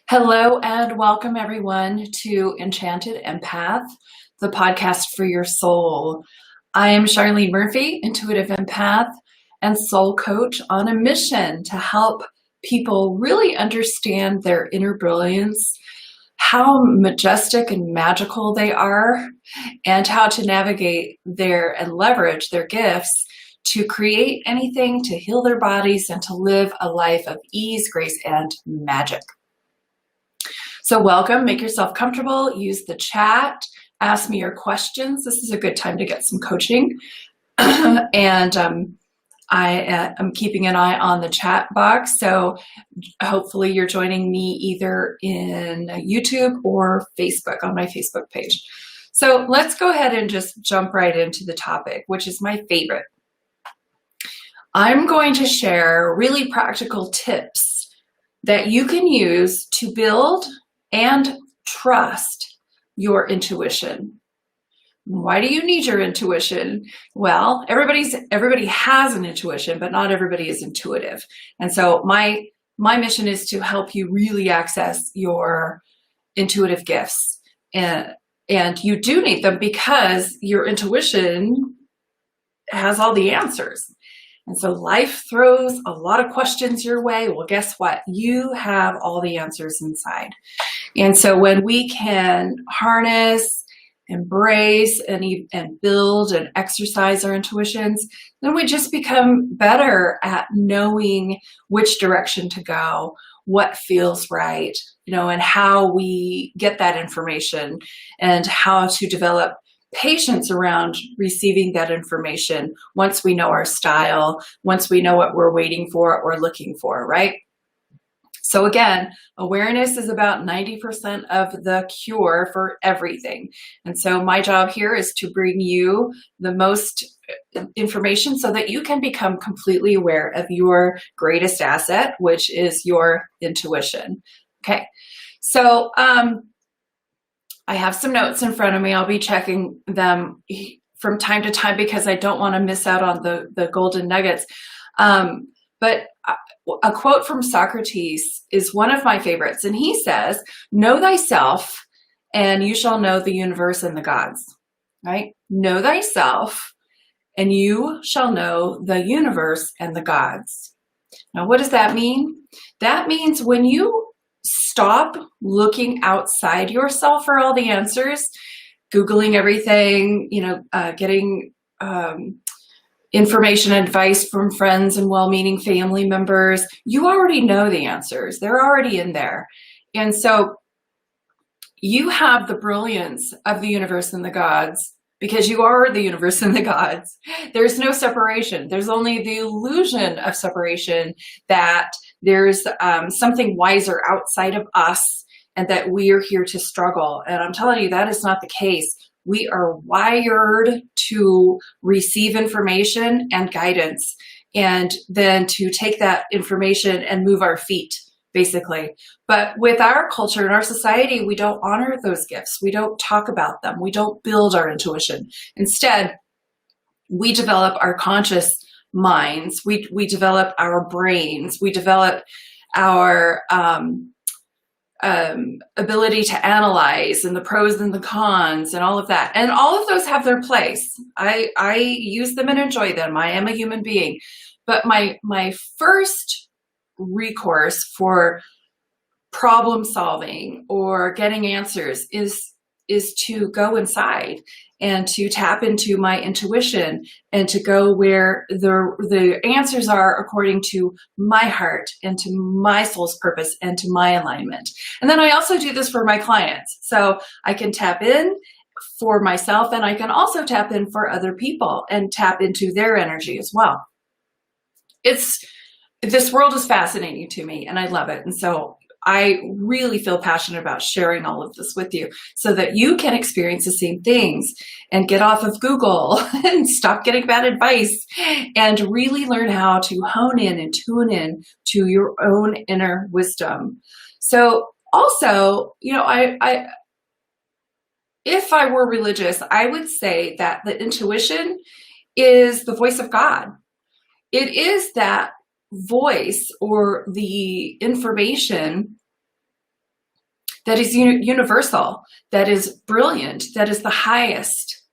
Hello and welcome everyone to Enchanted Empath, the podcast for your soul. I am Charlene Murphy, intuitive empath and soul coach on a mission to help people really understand their inner brilliance, how majestic and magical they are, and how to navigate and leverage their gifts to create anything, to heal their bodies, and to live a life of ease, grace, and magic. So welcome, make yourself comfortable, use the chat, ask me your questions. This is a good time to get some coaching. and I am keeping an eye on the chat box. So hopefully you're joining me either in YouTube or Facebook on my Facebook page. So let's go ahead and just jump right into the topic, which is my favorite. I'm going to share really practical tips that you can use to build and trust your intuition. Why do you need your intuition? Well, everybody has an intuition, but not everybody is intuitive. And so my mission is to help you really access your intuitive gifts. And you do need them because your intuition has all the answers. And so life throws a lot of questions your way. Well, guess what? You have all the answers inside. And so when we can harness, embrace, and build and exercise our intuitions, then we just become better at knowing which direction to go, what feels right, and how we get that information and how to develop patience around receiving that information once we know our style, once we know what we're waiting for or looking for, right? So again, awareness is about 90% of the cure for everything. And so my job here is to bring you the most information so that you can become completely aware of your greatest asset, which is your intuition. Okay, so I have some notes in front of me. I'll be checking them from time to time because I don't want to miss out on the golden nuggets. But a quote from Socrates is one of my favorites. And he says, "Know thyself and you shall know the universe and the gods," right? Know thyself and you shall know the universe and the gods. Now, what does that mean? That means when you stop looking outside yourself for all the answers, Googling everything, getting information, advice from friends and well-meaning family members, you already know the answers. They're already in there. And so you have the brilliance of the universe and the gods because you are the universe and the gods. There's no separation. There's only the illusion of separation that there's something wiser outside of us and that we are here to struggle. And I'm telling you, that is not the case. We are wired to receive information and guidance and then to take that information and move our feet, basically. But with our culture and our society, we don't honor those gifts. We don't talk about them. We don't build our intuition. Instead, we develop our conscious minds. We develop our brains. We develop our ability to analyze and the pros and the cons and all of that. And all of those have their place. I use them and enjoy them. I am a human being. But my first recourse for problem solving or getting answers is to go inside and to tap into my intuition and to go where the answers are according to my heart and to my soul's purpose and to my alignment. And then I also do this for my clients. So I can tap in for myself and I can also tap in for other people and tap into their energy as well. This world is fascinating to me and I love it. And so I really feel passionate about sharing all of this with you so that you can experience the same things and get off of Google and stop getting bad advice and really learn how to hone in and tune in to your own inner wisdom. So also, if I were religious, I would say that the intuition is the voice of God. It is that voice or the information that is universal, that is brilliant, that is the highest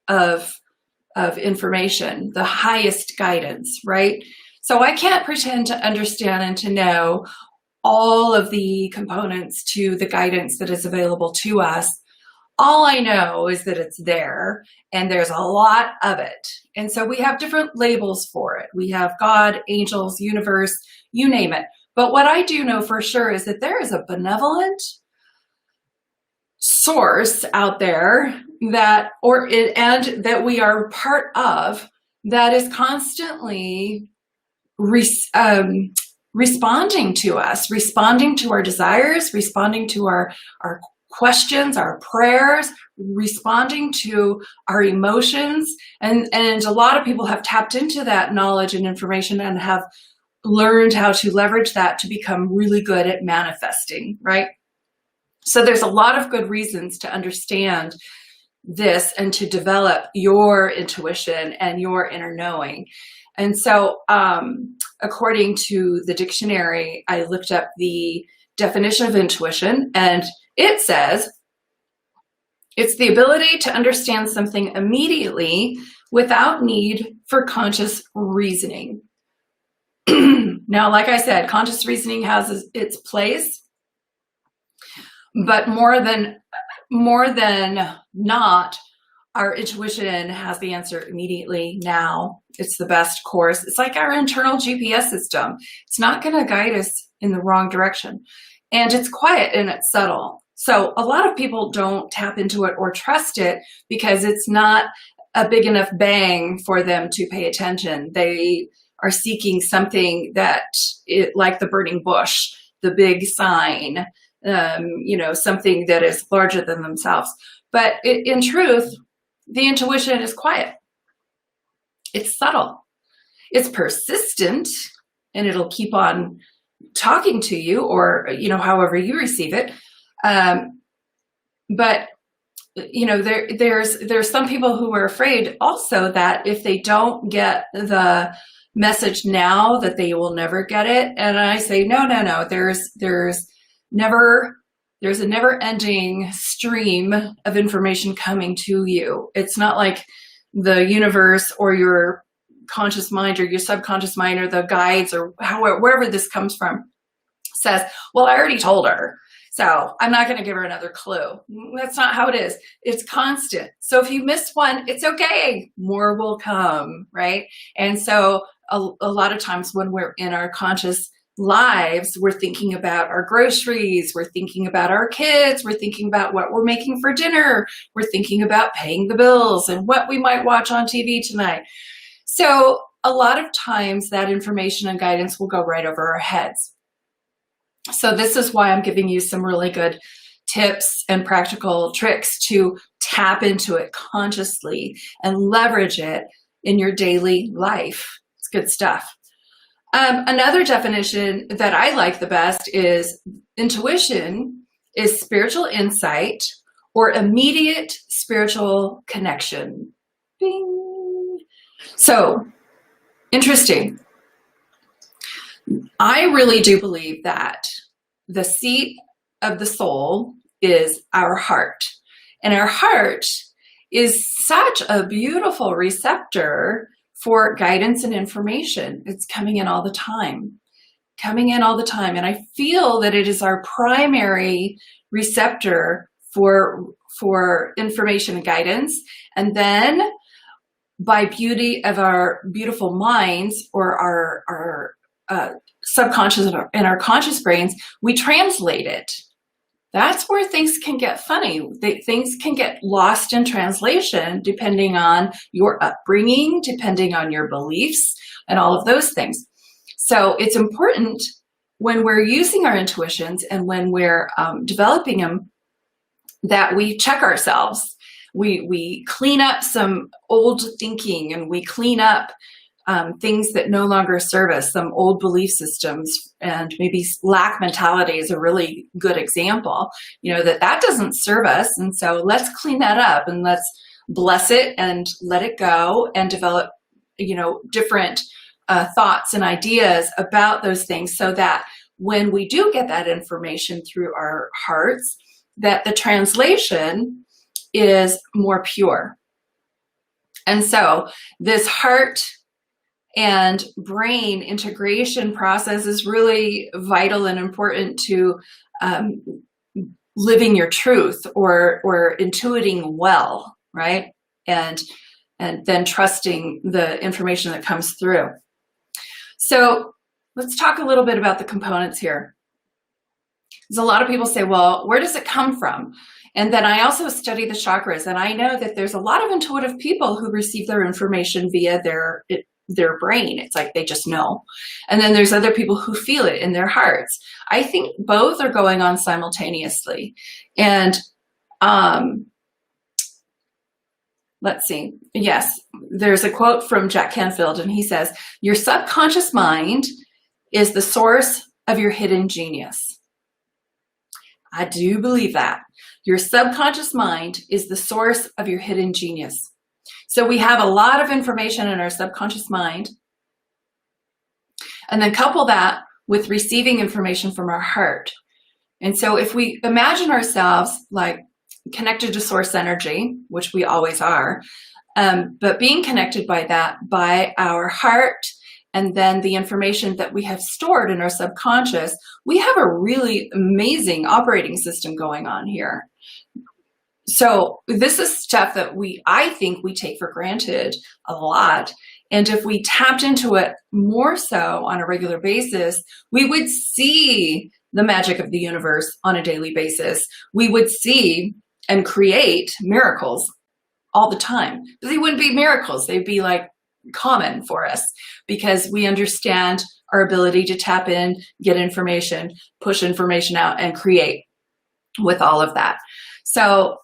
of information, the highest guidance, right? So I can't pretend to understand and to know all of the components to the guidance that is available to us. All I know is that it's there, and there's a lot of it. And so we have different labels for it. We have God, angels, universe, you name it. But what I do know for sure is that there is a benevolent source out there that we are part of, that is constantly responding to us, responding to our desires, responding to our questions, our prayers, responding to our emotions. And a lot of people have tapped into that knowledge and information and have learned how to leverage that to become really good at manifesting, right? So there's a lot of good reasons to understand this and to develop your intuition and your inner knowing. And so according to the dictionary, I looked up the definition of intuition, and it says it's the ability to understand something immediately without need for conscious reasoning. Now, like I said, conscious reasoning has its place, but more than not, our intuition has the answer immediately now. It's the best course. It's like our internal GPS system. It's not going to guide us in the wrong direction. And it's quiet and it's subtle. So a lot of people don't tap into it or trust it because it's not a big enough bang for them to pay attention. They are seeking something that, like the burning bush, the big sign, something that is larger than themselves. But in truth, the intuition is quiet. It's subtle. It's persistent, and it'll keep on talking to you, or however you receive it. But there's some people who are afraid also that if they don't get the message now, that they will never get it. And I say, no. There's a never-ending stream of information coming to you. It's not like the universe or your conscious mind or your subconscious mind or the guides or wherever this comes from says, well, I already told her, so I'm not going to give her another clue. That's not how it is. It's constant. So if you miss one, it's okay. More will come, right? And so a lot of times when we're in our conscious lives, we're thinking about our groceries, we're thinking about our kids, we're thinking about what we're making for dinner, we're thinking about paying the bills and what we might watch on TV tonight. So a lot of times that information and guidance will go right over our heads. So this is why I'm giving you some really good tips and practical tricks to tap into it consciously and leverage it in your daily life. It's good stuff. Another definition that I like the best is intuition is spiritual insight or immediate spiritual connection. Bing. So, interesting. I really do believe that the seat of the soul is our heart. And our heart is such a beautiful receptor for guidance and information. It's coming in all the time. And I feel that it is our primary receptor for information and guidance. And then by beauty of our beautiful minds or our subconscious and our conscious brains, we translate it. That's where things can get funny. Things can get lost in translation depending on your upbringing, depending on your beliefs, and all of those things. So it's important when we're using our intuitions and when we're developing them that we check ourselves. We clean up some old thinking, and we clean up things that no longer serve us, some old belief systems, and maybe lack mentality is a really good example, that doesn't serve us. And so let's clean that up and let's bless it and let it go and develop, different thoughts and ideas about those things so that when we do get that information through our hearts, that the translation is more pure. And so this heart and brain integration process is really vital and important to living your truth or intuiting well, right? And then trusting the information that comes through. So let's talk a little bit about the components here. Because a lot of people say, well, where does it come from? And then I also study the chakras, and I know that there's a lot of intuitive people who receive their information via their brain. It's like they just know. And then there's other people who feel it in their hearts. I think both are going on simultaneously. And let's see. Yes, there's a quote from Jack Canfield, and he says, "Your subconscious mind is the source of your hidden genius." I do believe that. Your subconscious mind is the source of your hidden genius. So we have a lot of information in our subconscious mind, and then couple that with receiving information from our heart. And so if we imagine ourselves like connected to source energy, which we always are, but being connected by our heart, and then the information that we have stored in our subconscious, we have a really amazing operating system going on here. So this is stuff that I think we take for granted a lot. And if we tapped into it more so on a regular basis, we would see the magic of the universe on a daily basis. We would see and create miracles all the time. But they wouldn't be miracles. They'd be like common for us because we understand our ability to tap in, get information, push information out, and create with all of that. So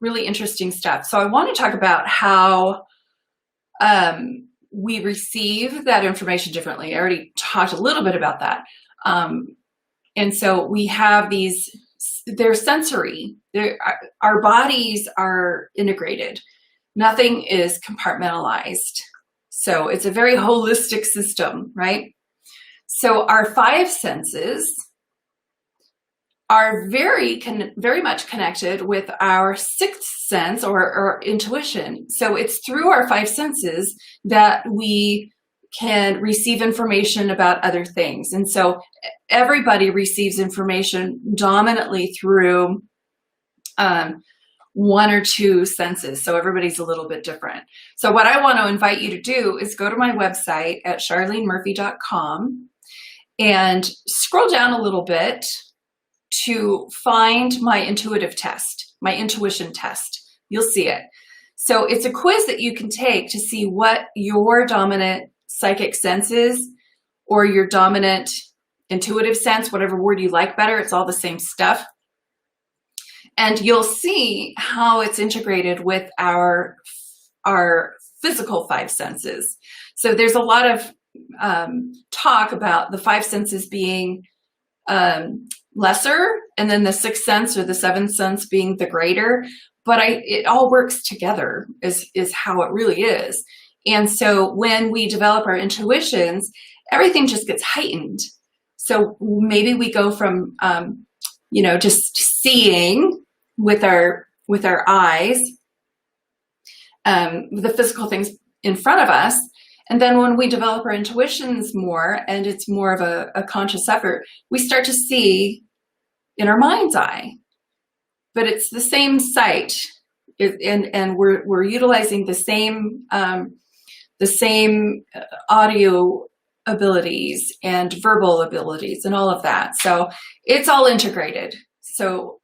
really interesting stuff. So I want to talk about how we receive that information differently. I already talked a little bit about that. And so we have they're sensory. Our bodies are integrated. Nothing is compartmentalized. So it's a very holistic system, right? So our five senses are very much connected with our sixth sense or intuition. So it's through our five senses that we can receive information about other things. And so everybody receives information dominantly through one or two senses. So everybody's a little bit different. So what I want to invite you to do is go to my website at charlenemurphy.com and scroll down a little bit to find my intuitive test, my intuition test. You'll see it. So it's a quiz that you can take to see what your dominant psychic sense is, or your dominant intuitive sense, whatever word you like better. It's all the same stuff. And you'll see how it's integrated with our physical five senses. So there's a lot of talk about the five senses being lesser, and then the sixth sense or the seventh sense being the greater. But it all works together is how it really is. And so when we develop our intuitions, everything just gets heightened. So maybe we go from just seeing with our eyes the physical things in front of us. And then when we develop our intuitions more, and it's more of a conscious effort, we start to see in our mind's eye. But it's the same sight, and we're utilizing the same audio abilities and verbal abilities and all of that. So it's all integrated. So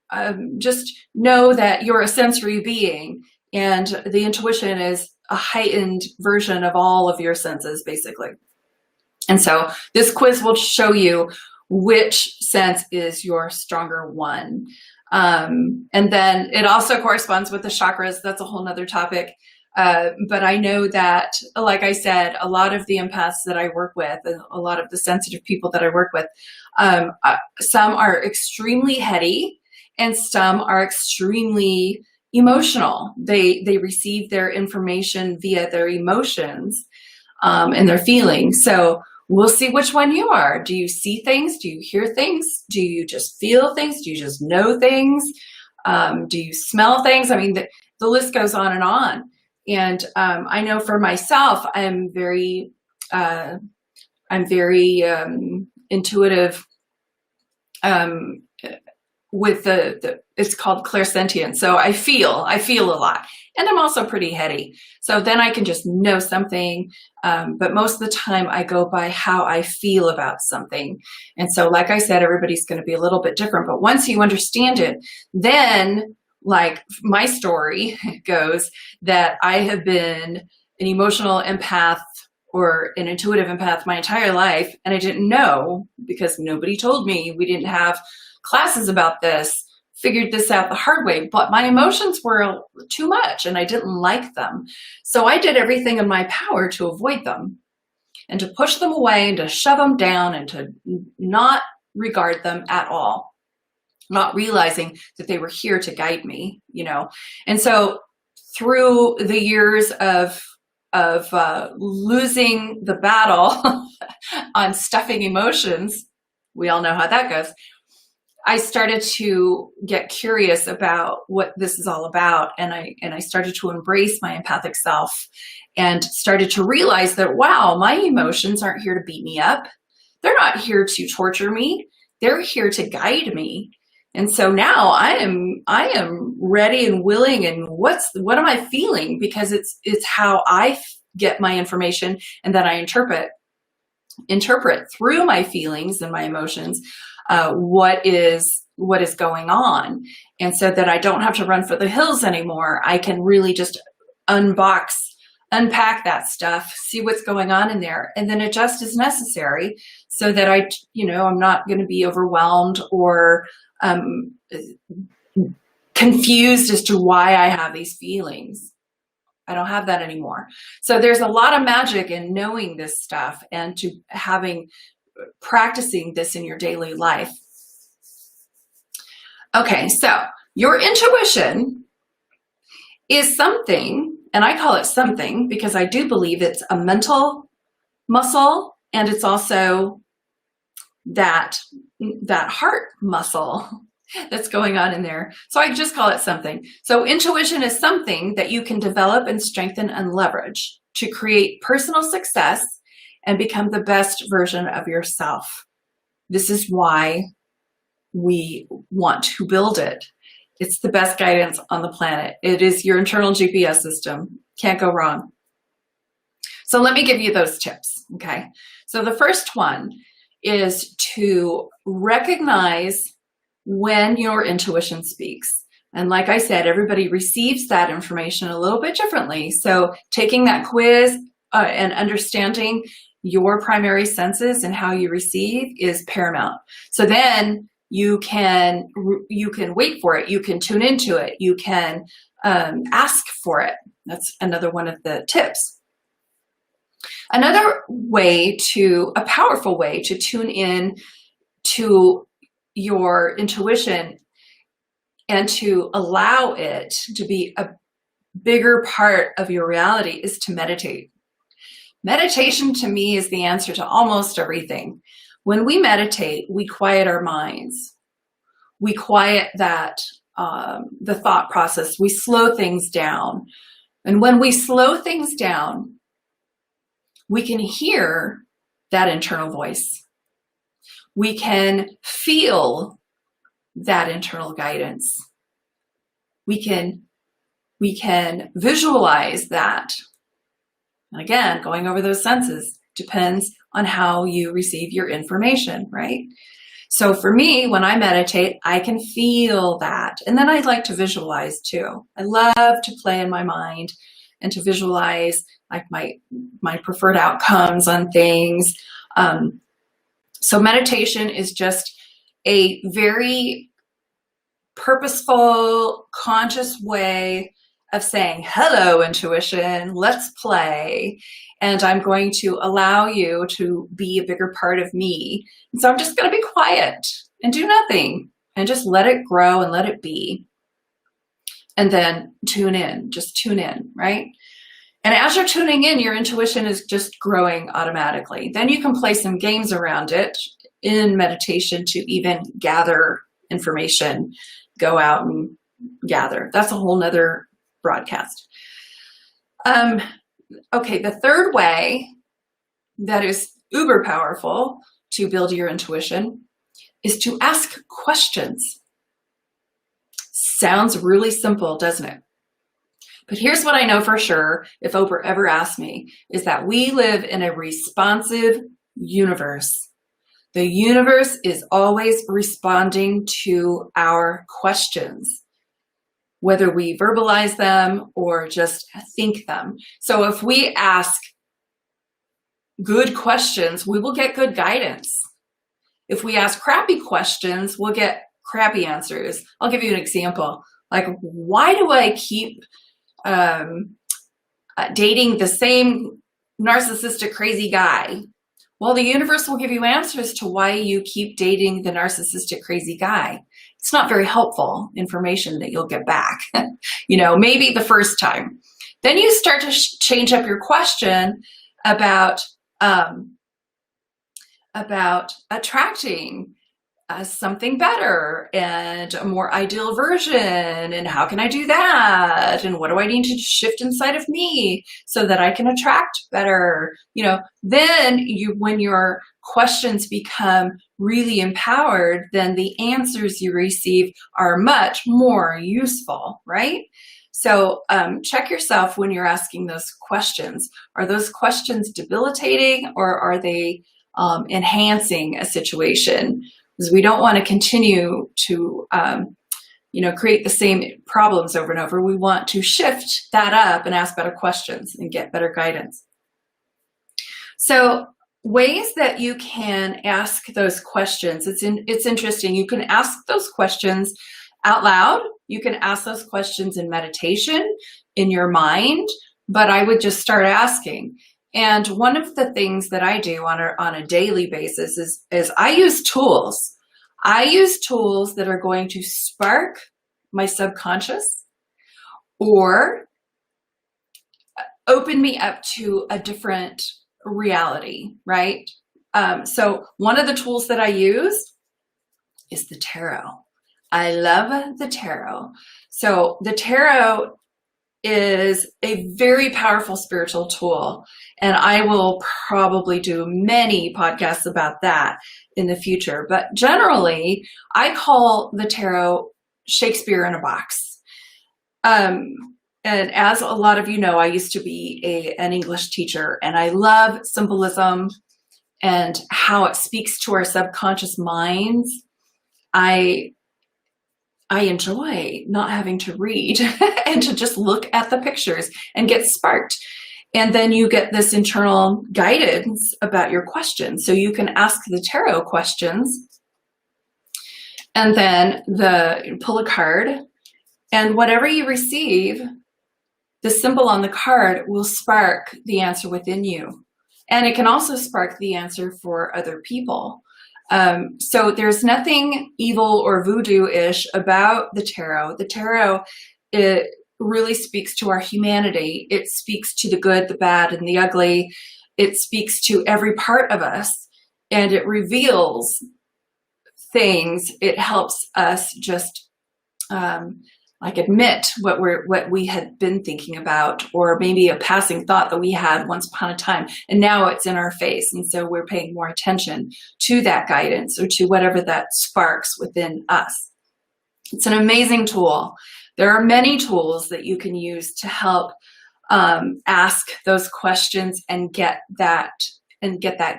just know that you're a sensory being, and the intuition is a heightened version of all of your senses, basically. And so this quiz will show you which sense is your stronger one. And then it also corresponds with the chakras. That's a whole nother topic. But I know that, like I said, a lot of the empaths that I work with, and a lot of the sensitive people that I work with, some are extremely heady and some are extremely emotional. They receive their information via their emotions and their feelings. So we'll see which one you are. Do you see things? Do you hear things? Do you just feel things? Do you just know things? Do you smell things? I mean, the list goes on and on. And I know for myself, I'm very intuitive with it's called clairsentient. So I feel a lot, and I'm also pretty heady. So then I can just know something. But most of the time I go by how I feel about something. And so, like I said, everybody's going to be a little bit different, but once you understand it, then like my story goes that I have been an emotional empath or an intuitive empath my entire life. And I didn't know because nobody told me. We didn't have classes about this, figured this out the hard way, but my emotions were too much and I didn't like them. So I did everything in my power to avoid them and to push them away and to shove them down and to not regard them at all, not realizing that they were here to guide me, you know. And so through the years of losing the battle on stuffing emotions, we all know how that goes, I started to get curious about what this is all about. And I started to embrace my empathic self and started to realize that, wow, my emotions aren't here to beat me up. They're not here to torture me. They're here to guide me. And so now I am ready and willing. And what am I feeling? Because it's how I get my information, and then I interpret through my feelings and my emotions what is going on. And so that I don't have to run for the hills anymore. I can really just unpack that stuff, see what's going on in there, and then adjust as necessary so that I'm not going to be overwhelmed or confused as to why I have these feelings. I don't have that anymore. So there's a lot of magic in knowing this stuff and to practicing this in your daily life. Okay, so your intuition is something, and I call it something because I do believe it's a mental muscle, and it's also that heart muscle that's going on in there. So I just call it something. So intuition is something that you can develop and strengthen and leverage to create personal success and become the best version of yourself. This is why we want to build it. It's the best guidance on the planet. It is your internal GPS system. Can't go wrong. So let me give you those tips, okay? So the first one is to recognize when your intuition speaks. And like I said, everybody receives that information a little bit differently. So taking that quiz and understanding your primary senses and how you receive is paramount. So then you can wait for it. You can tune into it. You can ask for it. That's another one of the tips. Another way a powerful way to tune in to your intuition and to allow it to be a bigger part of your reality is to meditate. Meditation to me is the answer to almost everything. When we meditate, we quiet our minds. We quiet the thought process. We slow things down. And when we slow things down, we can hear that internal voice. We can feel that internal guidance. We can visualize that. And again, going over those senses depends on how you receive your information, right? So for me, when I meditate, I can feel that. And then I like to visualize too. I love to play in my mind and to visualize like my preferred outcomes on things. So meditation is just a very purposeful, conscious way of saying, hello, intuition, let's play. And I'm going to allow you to be a bigger part of me. And so I'm just going to be quiet and do nothing and just let it grow and let it be. And then just tune in, right? And as you're tuning in, your intuition is just growing automatically. Then you can play some games around it in meditation to even gather information, go out and gather. That's a whole nother broadcast. Okay, the third way that is uber powerful to build your intuition is to ask questions. Sounds really simple, doesn't it? But here's what I know for sure, if Oprah ever asked me, is that we live in a responsive universe. The universe is always responding to our questions, whether we verbalize them or just think them. So if we ask good questions, we will get good guidance. If we ask crappy questions, we'll get crappy answers. I'll give you an example. Like, why do I keep dating the same narcissistic crazy guy? Well, the universe will give you answers to why you keep dating the narcissistic crazy guy. It's not very helpful information that you'll get back, maybe the first time. Then you start to change up your question about attracting something better and a more ideal version, and how can I do that, and what do I need to shift inside of me so that I can attract better. Then when your questions become really empowered, then the answers you receive are much more useful, right? So check yourself when you're asking those questions. Are those questions debilitating, or are they enhancing a situation? Because we don't want to continue to, create the same problems over and over. We want to shift that up and ask better questions and get better guidance. So ways that you can ask those questions, it's interesting. You can ask those questions out loud. You can ask those questions in meditation, in your mind, but I would just start asking. And one of the things that I do on a daily basis is I use tools. I use tools that are going to spark my subconscious or open me up to a different reality, right? So one of the tools that I use is the tarot. I love the tarot. So the tarot is a very powerful spiritual tool, and I will probably do many podcasts about that in the future. But generally, I call the tarot Shakespeare in a box. And as a lot of you know, I used to be an English teacher, and I love symbolism and how it speaks to our subconscious minds. I enjoy not having to read and to just look at the pictures and get sparked. And then you get this internal guidance about your questions. So you can ask the tarot questions and then pull a card, and whatever you receive, the symbol on the card will spark the answer within you. And it can also spark the answer for other people. So there's nothing evil or voodoo-ish about the tarot. The tarot, it really speaks to our humanity. It speaks to the good, the bad, and the ugly. It speaks to every part of us, and it reveals things. It helps us just admit what we had been thinking about, or maybe a passing thought that we had once upon a time, and now it's in our face. And so we're paying more attention to that guidance or to whatever that sparks within us. It's an amazing tool. There are many tools that you can use to help ask those questions and get that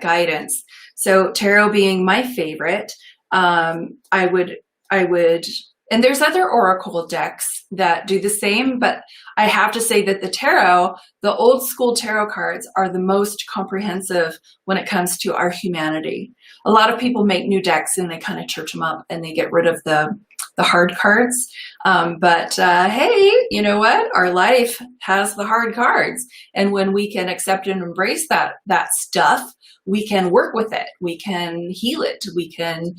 guidance. So tarot being my favorite, I would. And there's other oracle decks that do the same, but I have to say that the tarot, the old school tarot cards, are the most comprehensive when it comes to our humanity. A lot of people make new decks and they kind of church them up and they get rid of the hard cards. But hey, you know what? Our life has the hard cards. And when we can accept and embrace that stuff, we can work with it. We can heal it. We can,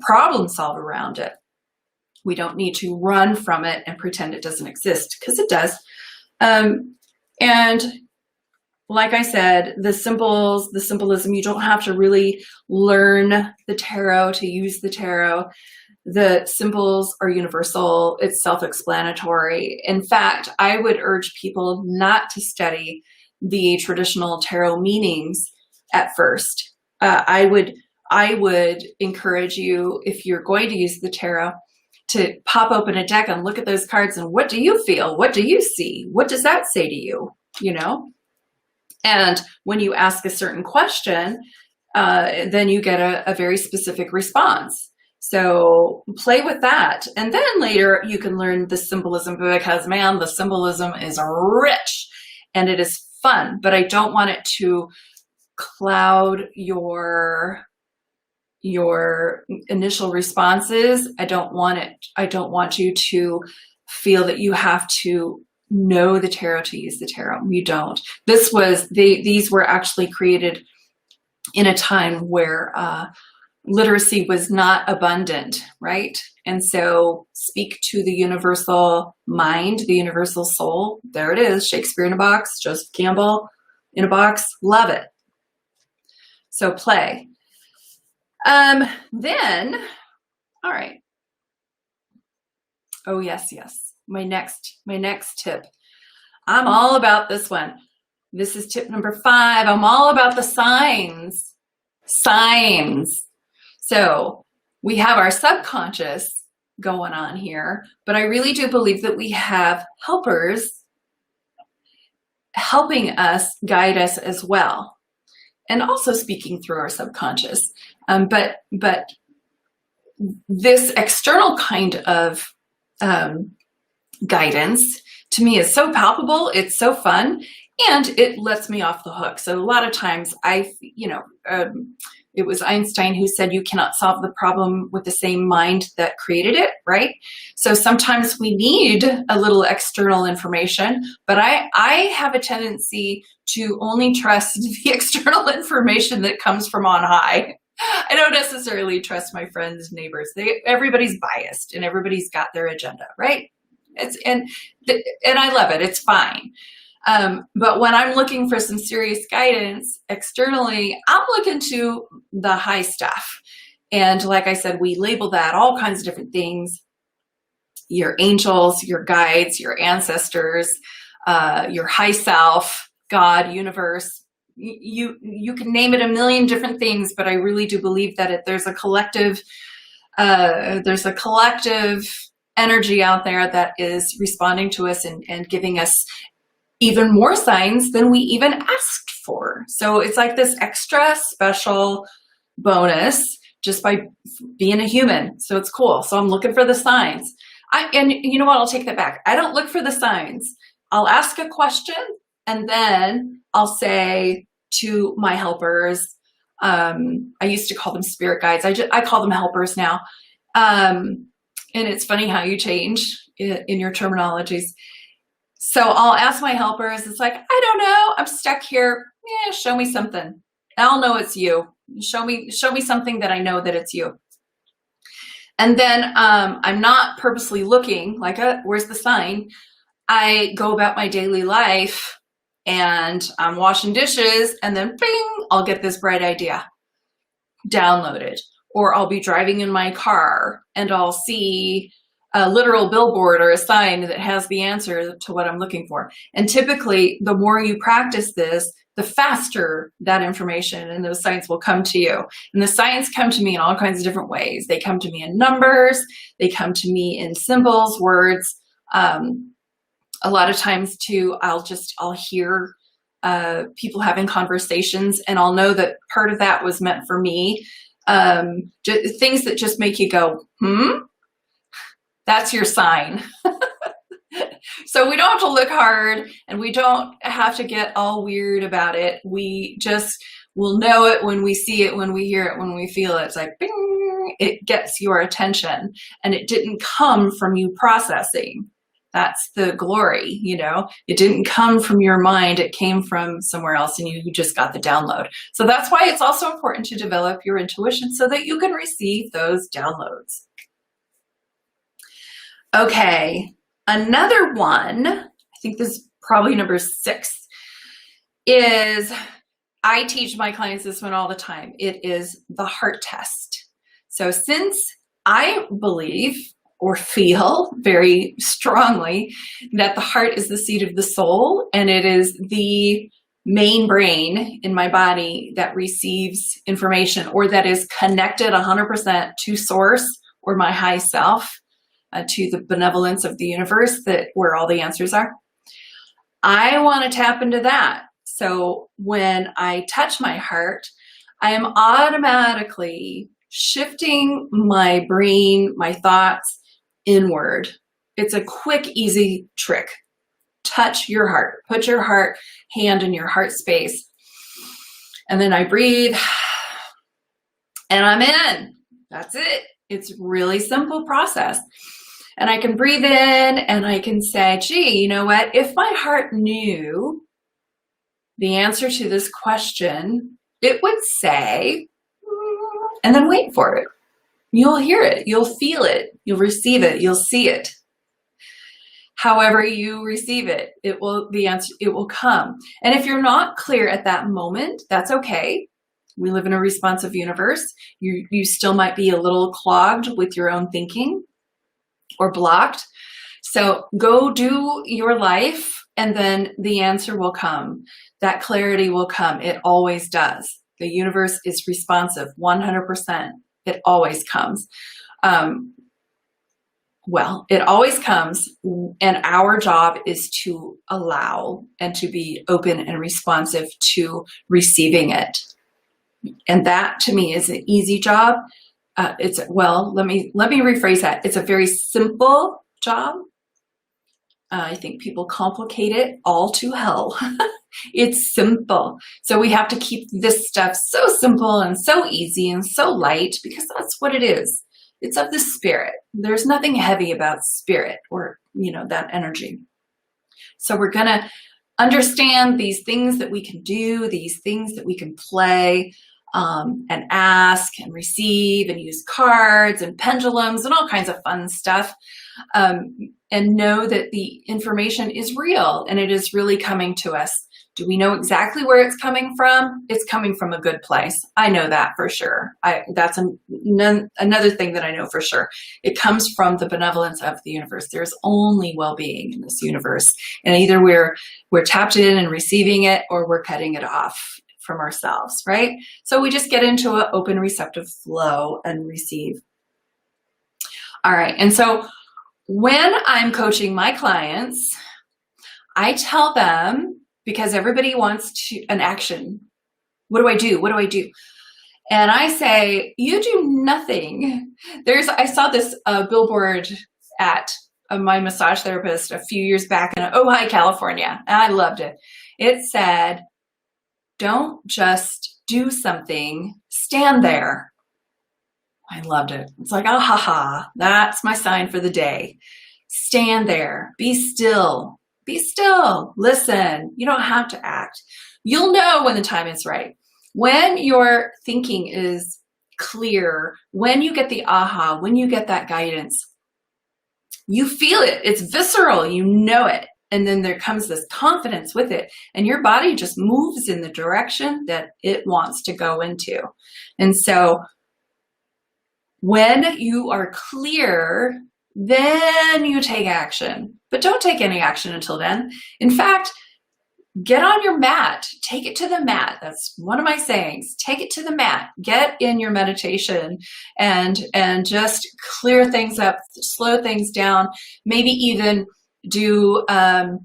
problem solve around it. We don't need to run from it and pretend it doesn't exist, because it does. And like I said, the symbols, the symbolism, you don't have to really learn the tarot to use the tarot. The symbols are universal. It's self-explanatory. In fact, I would urge people not to study the traditional tarot meanings at first. I would encourage you, if you're going to use the tarot, to pop open a deck and look at those cards and what do you feel? What do you see? What does that say to you? You know? And when you ask a certain question, then you get a very specific response. So play with that. And then later you can learn the symbolism, because man, the symbolism is rich and it is fun, but I don't want it to cloud your initial responses. I don't want you to feel that you have to know the tarot to use the tarot. You don't. These were actually created in a time where literacy was not abundant, right? And so speak to the universal mind, the universal soul. There it is. Shakespeare in a box, Joseph Campbell in a box. Love it. So play. Then, all right. Oh, yes. My next tip. I'm all about this one. This is tip number 5. I'm all about the signs. Signs. So we have our subconscious going on here, but I really do believe that we have helpers helping us, guide us as well, and also speaking through our subconscious. But this external kind of guidance to me is so palpable, it's so fun, and it lets me off the hook. So a lot of times it was Einstein who said you cannot solve the problem with the same mind that created it, right? So sometimes we need a little external information, but I have a tendency to only trust the external information that comes from on high. I don't necessarily trust my friends, neighbors. Everybody's biased and everybody's got their agenda, right? And I love it. It's fine. But when I'm looking for some serious guidance externally, I'm looking to the high stuff. And like I said, we label that all kinds of different things. Your angels, your guides, your ancestors, your high self, God, universe. You can name it a million different things, but I really do believe that there's a collective energy out there that is responding to us and giving us even more signs than we even asked for. So it's like this extra special bonus just by being a human. So it's cool. So I'm looking for the signs. And you know what? I'll take that back. I don't look for the signs. I'll ask a question and then I'll say to my helpers, I used to call them spirit guides. I call them helpers now. And it's funny how you change in your terminologies. So I'll ask my helpers, it's like, I don't know, I'm stuck here. Yeah, show me something. I'll know it's you. Show me something that I know that it's you. And then I'm not purposely looking like, where's the sign? I go about my daily life and I'm washing dishes and then bing, I'll get this bright idea downloaded. Or I'll be driving in my car and I'll see a literal billboard or a sign that has the answer to what I'm looking for. And typically, the more you practice this, the faster that information and those signs will come to you. And the signs come to me in all kinds of different ways. They come to me in numbers. They come to me in symbols, words. A lot of times too, I'll hear people having conversations and I'll know that part of that was meant for me. Things that just make you go, that's your sign. So we don't have to look hard and we don't have to get all weird about it. We just will know it when we see it, when we hear it, when we feel it. It's like, bing, it gets your attention and it didn't come from you processing. That's the glory, it didn't come from your mind. It came from somewhere else and you just got the download. So that's why it's also important to develop your intuition so that you can receive those downloads. Okay, another one, I think this is probably number 6, is I teach my clients this one all the time. It is the heart test. So since I believe or feel very strongly that the heart is the seat of the soul, and it is the main brain in my body that receives information, or that is connected 100% to source or my high self, to the benevolence of the universe, that where all the answers are. I want to tap into that. So when I touch my heart, I am automatically shifting my brain, my thoughts inward. It's a quick, easy trick. Touch your heart. Put your hand in your heart space. And then I breathe and I'm in. That's it. It's a really simple process. And I can breathe in and I can say, gee, you know what? If my heart knew the answer to this question, it would say, and then wait for it. You'll hear it. You'll feel it. You'll receive it. You'll see it. However you receive it, it will come. And if you're not clear at that moment, that's okay. We live in a responsive universe. You still might be a little clogged with your own thinking or blocked. So go do your life, and then the answer will come. That clarity will come. It always does. The universe is responsive 100%. It always comes. It always comes, and our job is to allow and to be open and responsive to receiving it. And that, to me, is an easy job. Let me rephrase that. It's a very simple job. I think people complicate it all to hell. It's simple. So we have to keep this stuff so simple and so easy and so light, because that's what it is. It's of the spirit. There's nothing heavy about spirit, or, that energy. So we're going to understand these things that we can do, these things that we can play, and ask and receive and use cards and pendulums and all kinds of fun stuff. And know that the information is real and it is really coming to us. Do we know exactly where it's coming from? It's coming from a good place. I know that for sure. That's another thing that I know for sure. It comes from the benevolence of the universe. There's only well-being in this universe. And either we're tapped in and receiving it, or we're cutting it off from ourselves, right? So we just get into an open, receptive flow and receive. All right. And so when I'm coaching my clients, I tell them, because everybody wants an action. What do I do? What do I do? And I say, you do nothing. I saw this billboard at my massage therapist a few years back in Ojai, California, and I loved it. It said, don't just do something, stand there. I loved it. It's like, that's my sign for the day. Stand there, be still. Be still, listen. You don't have to act. You'll know when the time is right. When your thinking is clear, when you get the aha, when you get that guidance, you feel it. It's visceral. You know it. And then there comes this confidence with it. And your body just moves in the direction that it wants to go into. And so when you are clear, then you take action. But don't take any action until then. In fact, get on your mat. Take it to the mat. That's one of my sayings. Take it to the mat. Get in your meditation and just clear things up, slow things down. Maybe even do an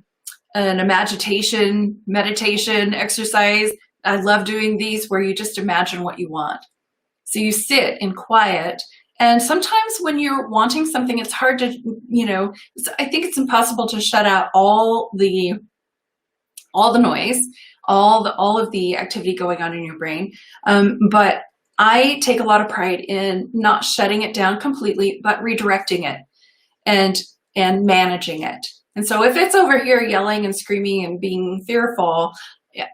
meditation exercise. I love doing these where you just imagine what you want. So you sit in quiet. And sometimes when you're wanting something, it's hard to, I think it's impossible to shut out all the noise, all of the activity going on in your brain. But I take a lot of pride in not shutting it down completely, but redirecting it and managing it. And so if it's over here yelling and screaming and being fearful,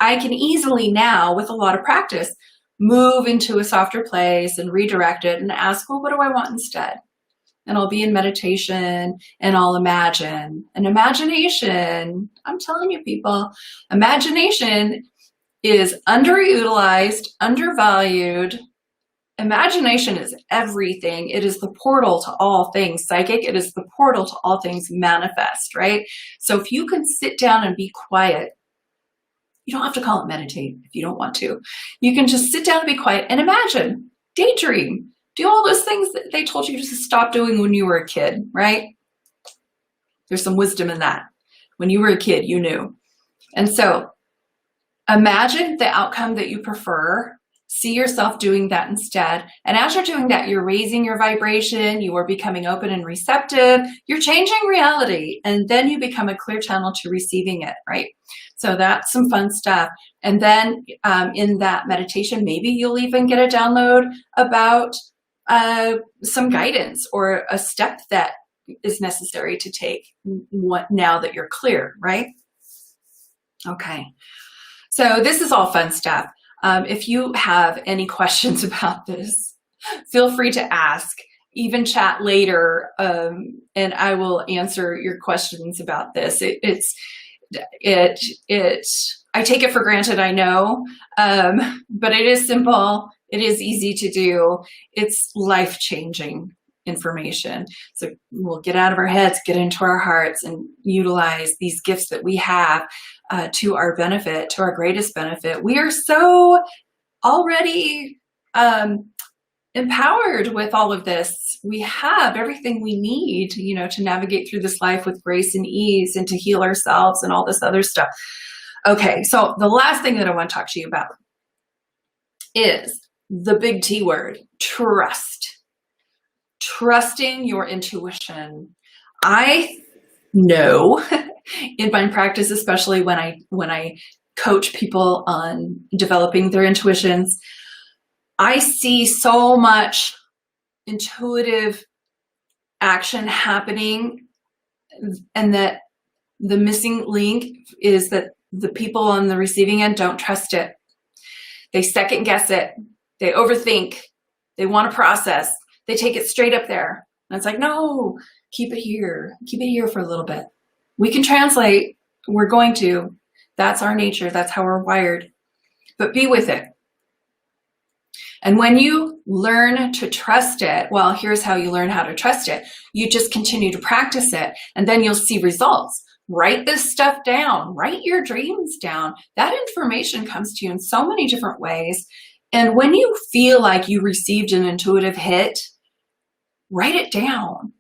I can easily now, with a lot of practice, move into a softer place and redirect it and ask, well, what do I want instead? and I'll be in meditation and I'll imagine. And imagination, I'm telling you people, imagination is underutilized, undervalued. Imagination is everything. It is the portal to all things psychic. It is the portal to all things manifest, right? So if you can sit down and be quiet, you don't have to call it meditate if you don't want to. You can just sit down and be quiet and imagine, daydream, do all those things that they told you to stop doing when you were a kid, right? There's some wisdom in that. When you were a kid, you knew. And so imagine the outcome that you prefer. See yourself doing that instead. And as you're doing that, you're raising your vibration, you are becoming open and receptive, you're changing reality, and then you become a clear channel to receiving it, right? So that's some fun stuff. And then in that meditation, maybe you'll even get a download about some guidance or a step that is necessary to take now that you're clear, right? Okay. So this is all fun stuff. If you have any questions about this, feel free to ask, even chat later, and I will answer your questions about this. I take it for granted, I know, but it is simple. It is easy to do. It's life-changing information. So we'll get out of our heads, get into our hearts, and utilize these gifts that we have to our benefit, to our greatest benefit. We are so already empowered with all of this. We have everything we need, to navigate through this life with grace and ease and to heal ourselves and all this other stuff. Okay, so the last thing that I want to talk to you about is the big T word, trust. Trusting your intuition. I know in my practice, especially when I coach people on developing their intuitions, I see so much intuitive action happening, and that the missing link is that the people on the receiving end don't trust it. They second guess it. They overthink. They want to process. They take it straight up there. And it's like, no, keep it here. Keep it here for a little bit. We can translate. We're going to. That's our nature. That's how we're wired. But be with it. And when you learn to trust it, well, here's how you learn how to trust it. You just continue to practice it, and then you'll see results. Write this stuff down. Write your dreams down. That information comes to you in so many different ways. And when you feel like you received an intuitive hit, write it down.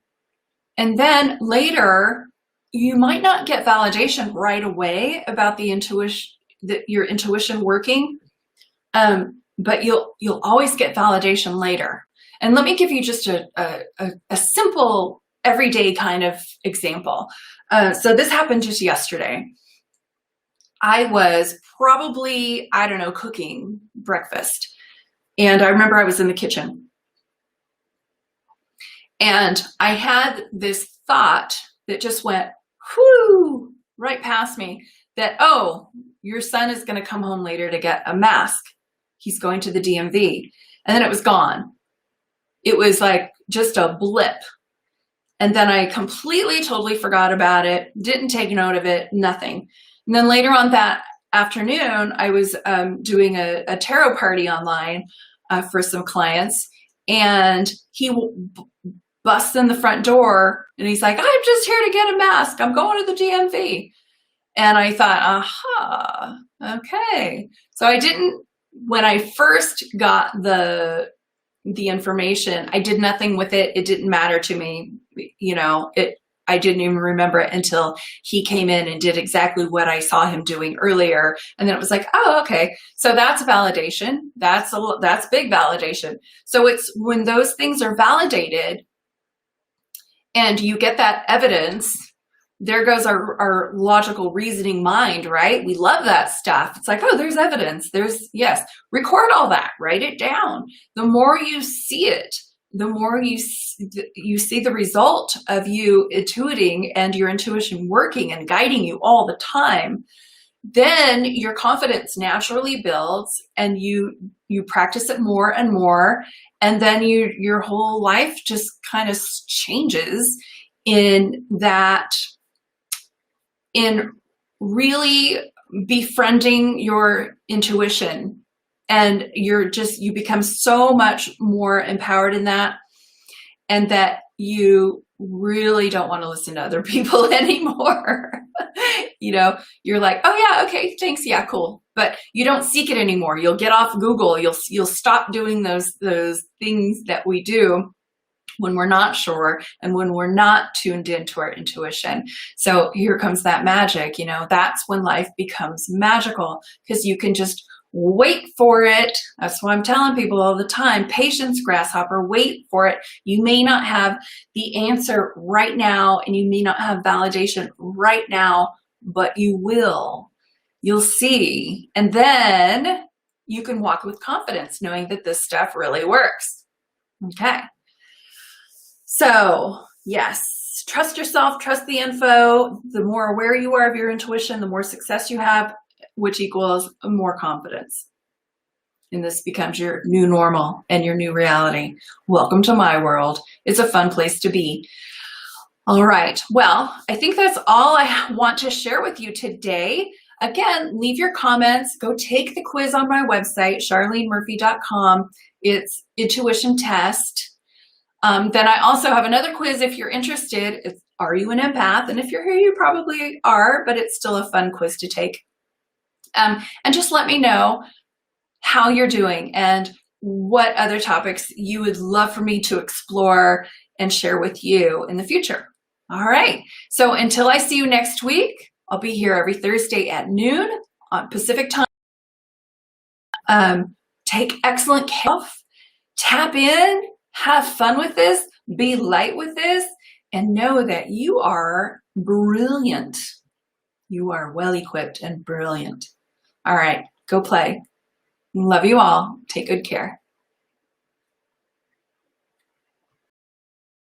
And then later, you might not get validation right away about the intuition, your intuition working, but you'll always get validation later. And let me give you just a simple everyday kind of example. So this happened just yesterday. I was probably, cooking breakfast. And I remember I was in the kitchen. And I had this thought that just went, whoo, right past me, that, oh, your son is going to come home later to get a mask. He's going to the DMV. And then it was gone. It was like just a blip. And then I completely, totally forgot about it, didn't take note of it, nothing. And then later on that afternoon, I was doing a tarot party online for some clients. And he busts in the front door and he's like, I'm just here to get a mask. I'm going to the DMV. And I thought, aha, okay. So I didn't, when I first got the information, I did nothing with it. It didn't matter to me. I didn't even remember it until he came in and did exactly what I saw him doing earlier. And then it was like, oh, okay. So that's validation. That's big validation. So it's when those things are validated and you get that evidence, there goes our logical reasoning mind, right? We love that stuff. It's like, oh, there's evidence. Yes, record all that, write it down. The more you see it, the more you see the result of you intuiting and your intuition working and guiding you all the time, then your confidence naturally builds, and you practice it more and more, and then your whole life just kind of changes in that, in really befriending your intuition, and you become so much more empowered in that, and that you really don't want to listen to other people anymore. You're like, oh yeah, okay, thanks, yeah, cool. But you don't seek it anymore. You'll get off Google. You'll stop doing those things that we do when we're not sure and when we're not tuned into our intuition. So here comes that magic. That's when life becomes magical, because you can just wait for it. That's why I'm telling people all the time, patience, grasshopper, wait for it. You may not have the answer right now, and you may not have validation right now, but you will. You'll see. And then you can walk with confidence, knowing that this stuff really works. Okay. So yes, trust yourself, trust the info. The more aware you are of your intuition, the more success you have, which equals more confidence. And this becomes your new normal and your new reality. Welcome to my world. It's a fun place to be. All right. Well, I think that's all I want to share with you today. Again, leave your comments. Go take the quiz on my website, charlenemurphy.com. It's intuition test. Then I also have another quiz if you're interested. It's, are you an empath? And if you're here, you probably are, but it's still a fun quiz to take. And just let me know how you're doing and what other topics you would love for me to explore and share with you in the future. All right. So until I see you next week, I'll be here every Thursday at noon on Pacific time. Take excellent care. Tap in, have fun with this, be light with this, and know that you are brilliant. You are well equipped and brilliant. All right, go play. Love you all. Take good care.